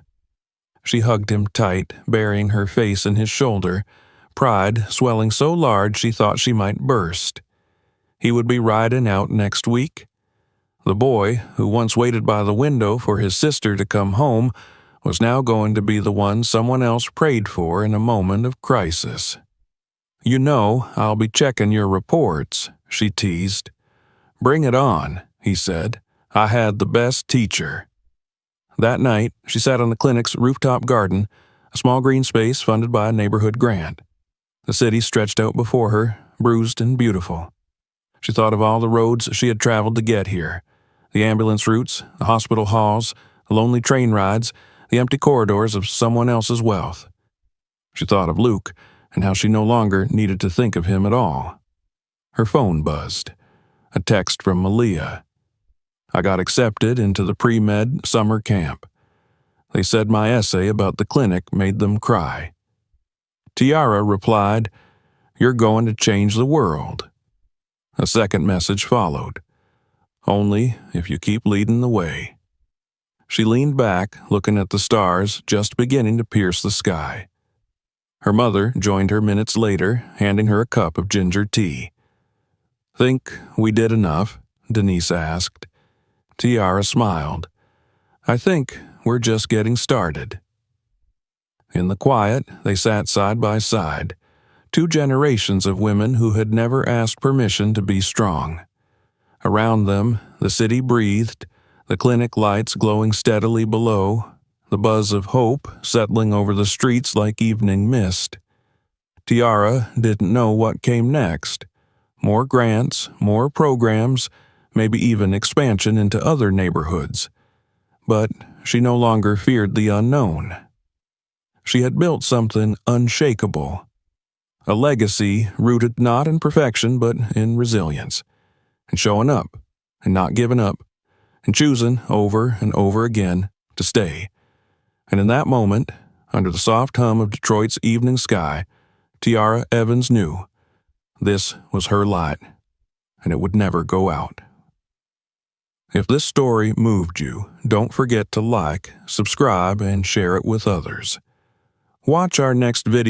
She hugged him tight, burying her face in his shoulder, pride swelling so large she thought she might burst. He would be riding out next week. The boy, who once waited by the window for his sister to come home, was now going to be the one someone else prayed for in a moment of crisis. "You know, I'll be checking your reports," she teased. "Bring it on," he said. "I had the best teacher." That night, she sat on the clinic's rooftop garden, a small green space funded by a neighborhood grant. The city stretched out before her, bruised and beautiful. She thought of all the roads she had traveled to get here: the ambulance routes, the hospital halls, the lonely train rides, the empty corridors of someone else's wealth. She thought of Luke and how she no longer needed to think of him at all. Her phone buzzed. A text from Malia. "I got accepted into the pre-med summer camp. They said my essay about the clinic made them cry." Tiara replied, "You're going to change the world." A second message followed. "Only if you keep leading the way." She leaned back, looking at the stars just beginning to pierce the sky. Her mother joined her minutes later, handing her a cup of ginger tea. "Think we did enough?" Denise asked. Tiara smiled. "I think we're just getting started." In the quiet, they sat side by side, 2 generations of women who had never asked permission to be strong. Around them, the city breathed, the clinic lights glowing steadily below, the buzz of hope settling over the streets like evening mist. Tiara didn't know what came next. More grants, more programs, maybe even expansion into other neighborhoods. But she no longer feared the unknown. She had built something unshakable. A legacy rooted not in perfection but in resilience, and showing up, and not giving up, and choosing over and over again to stay. And in that moment, under the soft hum of Detroit's evening sky, Tiara Evans knew this was her light, and it would never go out. If this story moved you, don't forget to like, subscribe, and share it with others. Watch our next video.